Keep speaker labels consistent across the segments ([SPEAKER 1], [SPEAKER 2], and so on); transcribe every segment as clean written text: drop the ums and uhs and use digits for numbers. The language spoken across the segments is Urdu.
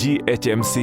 [SPEAKER 1] GHMC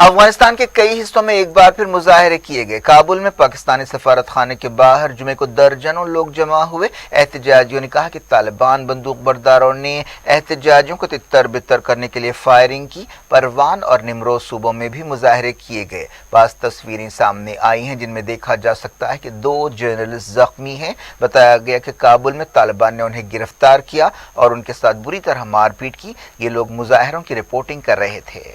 [SPEAKER 2] افغانستان کے کئی حصوں میں ایک بار پھر مظاہرے کیے گئے۔ کابل میں پاکستانی سفارت خانے کے باہر جمعے کو درجنوں لوگ جمع ہوئے۔ احتجاجیوں نے کہا کہ طالبان بندوق برداروں نے احتجاجیوں کو تتر بتر کرنے کے لیے فائرنگ کی۔ پروان اور نمروز صوبوں میں بھی مظاہرے کیے گئے۔ بعض تصویریں سامنے آئی ہیں جن میں دیکھا جا سکتا ہے کہ 2 جرنلسٹ زخمی ہیں۔ بتایا گیا کہ کابل میں طالبان نے انہیں گرفتار کیا اور ان کے ساتھ بری طرح مار پیٹ کی۔ یہ لوگ مظاہروں کی رپورٹنگ کر رہے تھے۔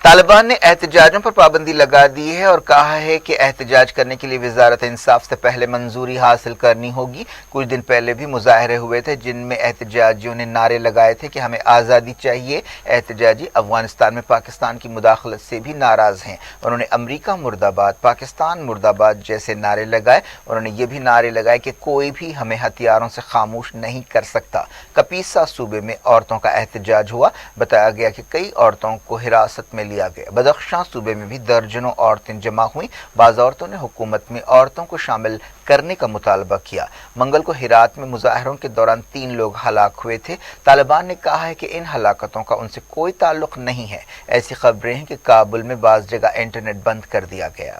[SPEAKER 2] طالبان نے احتجاجوں پر پابندی لگا دی ہے اور کہا ہے کہ احتجاج کرنے کے لیے وزارت انصاف سے پہلے منظوری حاصل کرنی ہوگی۔ کچھ دن پہلے بھی مظاہرے ہوئے تھے جن میں احتجاجیوں نے نعرے لگائے تھے کہ ہمیں آزادی چاہیے۔ احتجاجی افغانستان میں پاکستان کی مداخلت سے بھی ناراض ہیں۔ انہوں نے امریکہ مرد آباد، پاکستان مرد آباد جیسے نعرے لگائے۔ انہوں نے یہ بھی نعرے لگائے کہ کوئی بھی ہمیں ہتھیاروں سے خاموش نہیں کر سکتا۔ کپیسا صوبے میں عورتوں کا احتجاج ہوا۔ بتایا گیا کہ کئی عورتوں کو حراست میں لیا گیا۔ بدخشاں صوبے میں بھی درجنوں عورتیں جمع ہوئیں۔ بعض عورتوں نے حکومت میں عورتوں کو شامل کرنے کا مطالبہ کیا۔ منگل کو ہرات میں مظاہروں کے دوران 3 لوگ ہلاک ہوئے تھے۔ طالبان نے کہا ہے کہ ان ہلاکتوں کا ان سے کوئی تعلق نہیں ہے۔ ایسی خبریں ہیں کہ کابل میں بعض جگہ انٹرنیٹ بند کر دیا گیا۔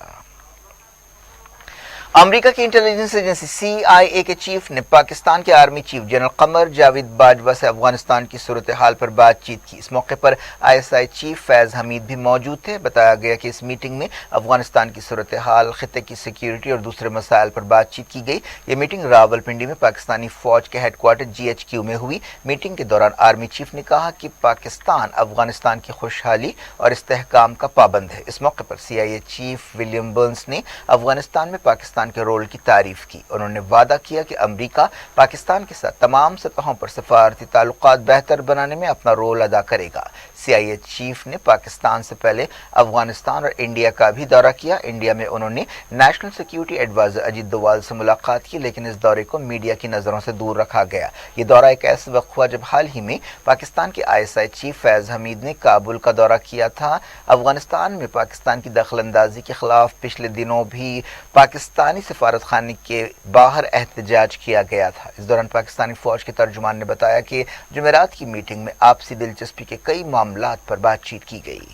[SPEAKER 2] امریکا کی انٹیلیجنس ایجنسی CIA کے چیف نے پاکستان کے army chief general Qamar Javed Bajwa سے افغانستان کی صورتحال پر بات چیت کی۔ اس موقع پر ISI چیف فیض حمید بھی موجود تھے۔ بتایا گیا کہ اس میٹنگ میں افغانستان کی صورتحال، خطے کی سیکیورٹی اور دوسرے مسائل پر بات چیت کی گئی۔ یہ میٹنگ راولپنڈی میں پاکستانی فوج کے ہیڈ کوارٹر GHQ میں ہوئی۔ میٹنگ کے دوران آرمی چیف نے کہا کہ پاکستان افغانستان کی خوشحالی اور استحکام کا پابند ہے۔ اس موقع پر CIA چیف ولیم برنس نے افغانستان میں پاکستان کے رول کی تعریف کی۔ انہوں نے وعدہ کیا کہ امریکہ پاکستان کے ساتھ تمام سطحوں پر سفارتی تعلقات بہتر بنانے میں اپنا رول ادا کرے گا۔ CIA چیف نے پاکستان سے پہلے افغانستان اور انڈیا کا بھی دورہ کیا۔ انڈیا میں انہوں نے نیشنل سیکیورٹی ایڈوائزر اجیت دووال سے ملاقات کی، لیکن اس دورے کو میڈیا کی نظروں سے دور رکھا گیا۔ یہ دورہ ایک ایسے وقت ہوا جب حال ہی میں پاکستان کے ISI چیف فیض حمید نے کابل کا دورہ کیا تھا۔ افغانستان میں پاکستان کی دخل اندازی کے خلاف پچھلے دنوں بھی پاکستانی سفارت خانے کے باہر احتجاج کیا گیا تھا۔ اس دوران پاکستانی فوج کے ترجمان نے بتایا کہ جمعرات کی میٹنگ میں آپسی دلچسپی کے کئی معاملات پر بات چیت کی گئی۔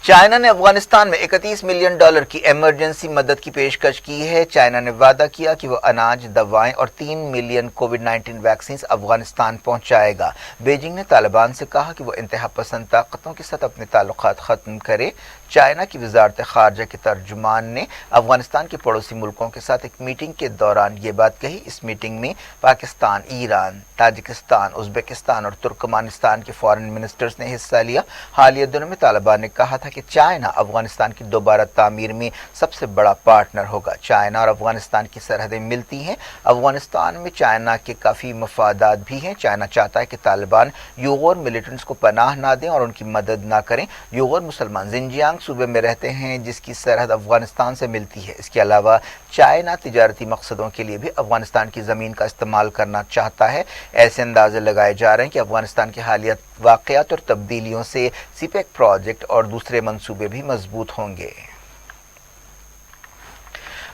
[SPEAKER 2] چائنا نے افغانستان میں $31 ملین کی ایمرجنسی مدد کی پیشکش کی ہے۔ چائنا نے وعدہ کیا کہ وہ اناج، دوائیں اور 3 ملین کووڈ-19 ویکسینز افغانستان پہنچائے گا۔ بیجنگ نے طالبان سے کہا کہ وہ انتہا پسند طاقتوں کے ساتھ اپنے تعلقات ختم کرے۔ چائنا کی وزارت خارجہ کے ترجمان نے افغانستان کے پڑوسی ملکوں کے ساتھ ایک میٹنگ کے دوران یہ بات کہی۔ اس میٹنگ میں پاکستان، ایران، تاجکستان، ازبکستان اور ترکمانستان کے فارن منسٹرز نے حصہ لیا۔ حالیہ دنوں میں طالبان نے کہا تھا کہ چائنا افغانستان کی دوبارہ تعمیر میں سب سے بڑا پارٹنر ہوگا۔ چائنا اور افغانستان کی سرحدیں ملتی ہیں۔ افغانستان میں چائنا کے کافی مفادات بھی ہیں۔ چائنا چاہتا ہے کہ طالبان یوغور ملیٹنٹس کو پناہ نہ دیں اور ان کی مدد نہ کریں۔ یوغور مسلمان زنجیانگ صوبے میں رہتے ہیں جس کی سرحد افغانستان سے ملتی ہے۔ اس کے علاوہ چائنا تجارتی مقصدوں کے لیے بھی افغانستان کی زمین کا استعمال کرنا چاہتا ہے۔ ایسے اندازے لگائے جا رہے ہیں کہ افغانستان کے حالیہ واقعات اور تبدیلیوں سے CPEC پروجیکٹ اور دوسرے منصوبے بھی مضبوط ہوں گے۔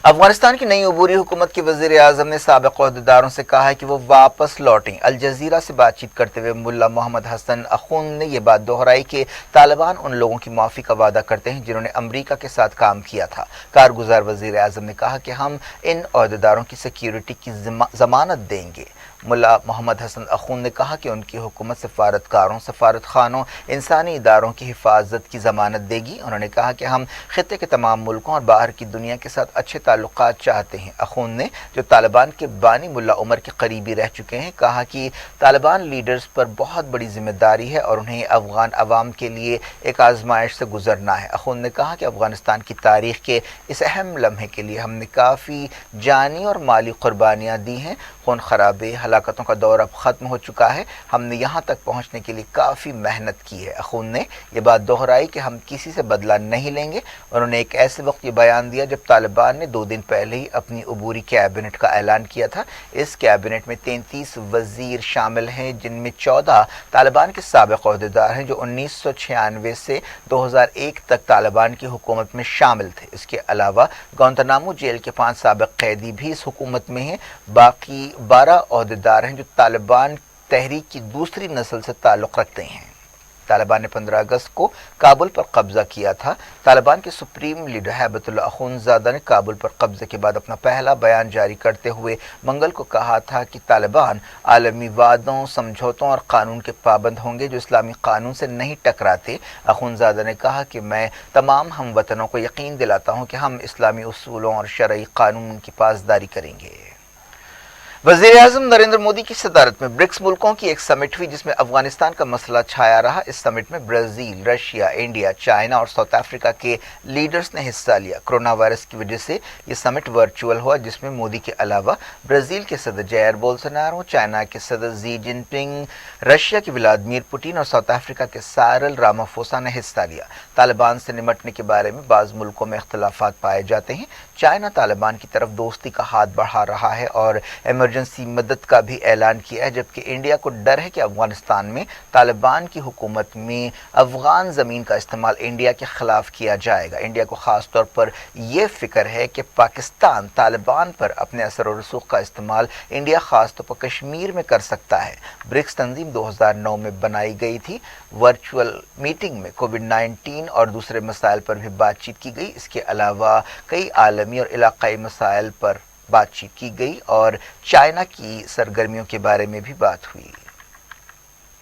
[SPEAKER 2] افغانستان کی نئی عبوری حکومت کے وزیر اعظم نے سابق عہدیداروں سے کہا ہے کہ وہ واپس لوٹیں۔ الجزیرہ سے بات چیت کرتے ہوئے ملا محمد حسن اخوند نے یہ بات دہرائی کہ طالبان ان لوگوں کی معافی کا وعدہ کرتے ہیں جنہوں نے امریکہ کے ساتھ کام کیا تھا۔ کارگزار وزیر اعظم نے کہا کہ ہم ان عہدیداروں کی سیکیورٹی کی ضمانت دیں گے۔ ملا محمد حسن اخوند نے کہا کہ ان کی حکومت سفارتکاروں، سفارت خانوں، انسانی اداروں کی حفاظت کی ضمانت دے گی۔ انہوں نے کہا کہ ہم خطے کے تمام ملکوں اور باہر کی دنیا کے ساتھ اچھے تعلقات چاہتے ہیں۔ اخوند نے، جو طالبان کے بانی ملا عمر کے قریبی رہ چکے ہیں، کہا کہ طالبان لیڈرز پر بہت بڑی ذمہ داری ہے اور انہیں افغان عوام کے لیے ایک آزمائش سے گزرنا ہے۔ اخوند نے کہا کہ افغانستان کی تاریخ کے اس اہم لمحے کے لیے ہم نے کافی جانی اور مالی قربانیاں دی ہیں۔ خون خرابے، ہلاکتوں کا دور اب ختم ہو چکا ہے۔ ہم نے یہاں تک پہنچنے کے لیے کافی محنت کی ہے۔ اخوند نے یہ بات دہرائی کہ ہم کسی سے بدلہ نہیں لیں گے۔ انہوں نے ایک ایسے وقت یہ بیان دیا جب طالبان نے 2 دن پہلے ہی اپنی عبوری کیبنٹ کا اعلان کیا تھا۔ اس کیبنٹ میں 33 وزیر شامل ہیں جن میں 14 طالبان کے سابق عہدیدار ہیں جو 1996 سے 2001 تک طالبان کی حکومت میں شامل تھے۔ اس کے علاوہ گوانتانامو جیل کے 5 سابق قیدی بھی اس حکومت میں ہیں۔ باقی 12 عہدیدار ہیں جو طالبان تحریک کی دوسری نسل سے تعلق رکھتے ہیں۔ طالبان نے 15 اگست کو کابل پر قبضہ کیا تھا۔ طالبان کے سپریم لیڈر ہیبت اللہ اخونزادہ نے کابل پر قبضے کے بعد اپنا پہلا بیان جاری کرتے ہوئے منگل کو کہا تھا کہ طالبان عالمی وعدوں، سمجھوتوں اور قانون کے پابند ہوں گے جو اسلامی قانون سے نہیں ٹکراتے۔ اخونزادہ نے کہا کہ میں تمام ہم وطنوں کو یقین دلاتا ہوں کہ ہم اسلامی اصولوں اور شرعی قانون کی پاسداری کریں گے۔ وزیر اعظم نریندر مودی کی صدارت میں برکس ملکوں کی ایک سمٹ ہوئی جس میں افغانستان کا مسئلہ چھایا رہا۔ اس سمٹ میں برازیل، رشیا، انڈیا، چائنا اور ساؤتھ افریقہ کے لیڈرز نے حصہ لیا۔ کرونا وائرس کی وجہ سے یہ سمٹ ورچوئل ہوا جس میں مودی کے علاوہ برازیل کے صدر جائر بولسونارو، چائنا کے صدر زی جن پنگ، رشیا کے ولادیمیر پوٹین اور ساؤتھ افریقہ کے سائرل رامافوسا نے حصہ لیا۔ طالبان سے نمٹنے کے بارے میں بعض ملکوں میں اختلافات پائے جاتے ہیں۔ چائنا طالبان کی طرف دوستی کا ہاتھ بڑھا رہا ہے اور ایمرجنسی مدد کا بھی اعلان کیا ہے، جبکہ انڈیا کو ڈر ہے کہ افغانستان میں طالبان کی حکومت میں افغان زمین کا استعمال انڈیا کے خلاف کیا جائے گا۔ انڈیا کو خاص طور پر یہ فکر ہے کہ پاکستان طالبان پر اپنے اثر و رسوخ کا استعمال انڈیا خاص طور پر کشمیر میں کر سکتا ہے۔ برکس تنظیم 2009 میں بنائی گئی تھی۔ ورچوئل میٹنگ میں کووڈ-19 اور دوسرے مسائل پر بھی بات چیت کی گئی۔ اس کے علاوہ کئی عالمی اور علاقائی مسائل پر بات چیت کی گئی اور چائنا کی سرگرمیوں کے بارے میں بھی بات ہوئی۔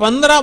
[SPEAKER 3] 15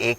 [SPEAKER 2] 1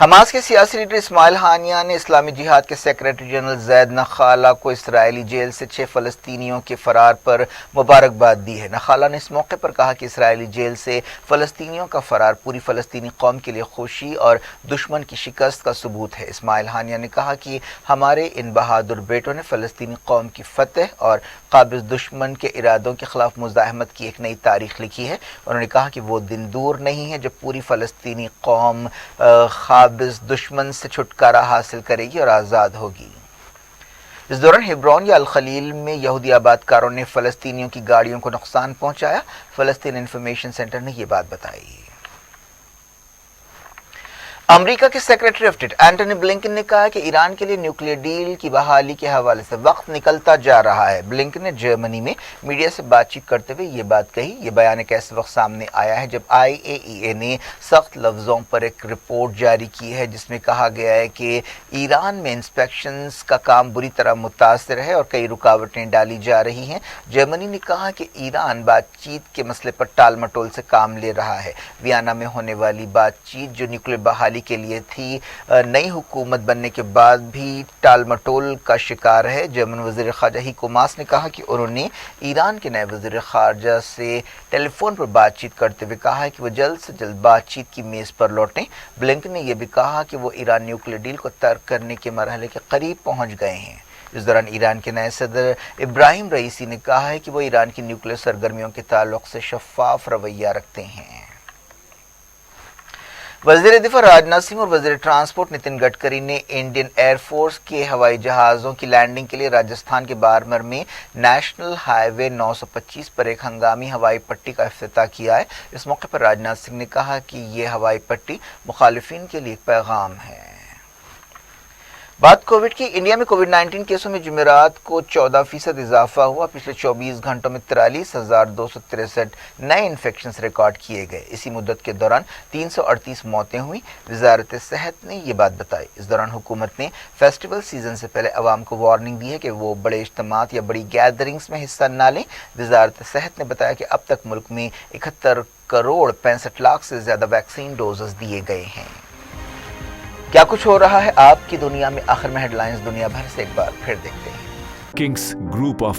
[SPEAKER 2] حماس کے سیاسی لیڈر اسماعیل ہانیہ نے اسلامی جہاد کے سیکریٹری جنرل زید نخالہ کو اسرائیلی جیل سے 6 فلسطینیوں کے فرار پر مبارکباد دی ہے۔ نخالہ نے اس موقع پر کہا کہ اسرائیلی جیل سے فلسطینیوں کا فرار پوری فلسطینی قوم کے لیے خوشی اور دشمن کی شکست کا ثبوت ہے۔ اسماعیل ہانیہ نے کہا کہ ہمارے ان بہادر بیٹوں نے فلسطینی قوم کی فتح اور قابض دشمن کے ارادوں کے خلاف مزاحمت کی ایک نئی تاریخ لکھی ہے۔ انہوں نے کہا کہ وہ دن دور نہیں ہے جب پوری فلسطینی قوم قابض دشمن سے چھٹکارا حاصل کرے گی اور آزاد ہوگی۔ اس دوران ہیبرون یا الخلیل میں یہودی آباد کاروں نے فلسطینیوں کی گاڑیوں کو نقصان پہنچایا۔ فلسطین انفارمیشن سینٹر نے یہ بات بتائی۔ امریکہ کے secretary of state Antony Blinken نے کہا کہ ایران کے لیے نیوکلیئر ڈیل کی بحالی کے حوالے سے وقت نکلتا جا رہا ہے۔ بلنکن نے جرمنی میں میڈیا سے بات چیت کرتے ہوئے یہ بات کہی۔ یہ بیان ایک ایسے وقت سامنے آیا ہے جب IAEA نے سخت لفظوں پر ایک رپورٹ جاری کی ہے جس میں کہا گیا ہے کہ ایران میں انسپیکشنز کا کام بری طرح متاثر ہے اور کئی رکاوٹیں ڈالی جا رہی ہیں۔ جرمنی نے کہا کہ ایران بات چیت کے مسئلے پر ٹال مٹول سے کام لے رہا ہے۔ ویانا میں ہونے والی بات چیت جو نیوکلیئر بحالی کے لیے تھی نئی حکومت بننے کے بعد بھی ٹال مٹول کا شکار ہے۔ جرمن وزیر خارجہ ہیکو ماس نے کہا کہ انہوں نے ایران کے نئے وزیر خارجہ سے ٹیلی فون پر بات چیت کرتے ہوئے کہا ہے کہ وہ جلد سے جلد بات چیت کی میز پر لوٹیں۔ بلنکن نے یہ بھی کہا کہ وہ ایران نیوکلیئر ڈیل کو ترک کرنے کے مرحلے کے قریب پہنچ گئے ہیں۔ اس دوران ایران کے نئے صدر ابراہیم رئیسی نے کہا ہے کہ وہ ایران کی نیوکلیئر سرگرمیوں کے تعلق سے شفاف رویہ رکھتے ہیں۔ وزیر دفاع راجناتھ سنگھ اور وزیر ٹرانسپورٹ نتن گڈکری نے انڈین ایئر فورس کے ہوائی جہازوں کی لینڈنگ کے لیے راجستھان کے بارمر میں نیشنل ہائی وے 925 پر ایک ہنگامی ہوائی پٹی کا افتتاح کیا ہے۔ اس موقع پر راجناتھ سنگھ نے کہا کہ یہ ہوائی پٹی مخالفین کے لیے ایک پیغام ہے۔ بات کووڈ کی۔ انڈیا میں کووڈ 19 کیسوں میں جمعرات کو 14% اضافہ ہوا۔ پچھلے 24 گھنٹوں میں 43,263 نئے انفیکشنز ریکارڈ کیے گئے۔ اسی مدت کے دوران 338 موتیں ہوئیں۔ وزارت صحت نے یہ بات بتائی۔ اس دوران حکومت نے فیسٹیول سیزن سے پہلے عوام کو وارننگ دی ہے کہ وہ بڑے اجتماعات یا بڑی گیدرنگز میں حصہ نہ لیں۔ وزارت صحت نے بتایا کہ اب تک ملک میں 71 کروڑ 65 لاکھ سے زیادہ ویکسین ڈوزز دیے گئے ہیں۔ کیا کچھ ہو رہا ہے آپ کی دنیا میں؟ آخر میں ہیڈ لائنز دنیا بھر سے ایک بار پھر دیکھتے ہیں۔
[SPEAKER 1] Kings Group of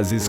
[SPEAKER 1] Aziz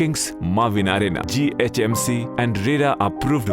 [SPEAKER 1] Kings Mavin Arena GHMC and RERA approved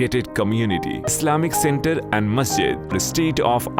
[SPEAKER 1] gated community Islamic Center and Masjid state of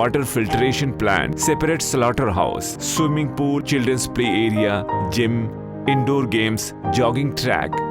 [SPEAKER 1] water filtration plant separate slaughter house swimming pool children's play area gym indoor games, jogging track,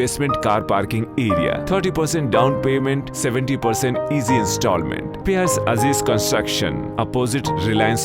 [SPEAKER 1] basement car parking area, 30% down payment, 70% easy installment. Pierce Aziz Construction, opposite Reliance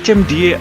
[SPEAKER 1] HMDA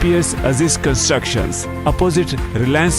[SPEAKER 1] PS Aziz Constructions, opposite Reliance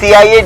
[SPEAKER 2] CIA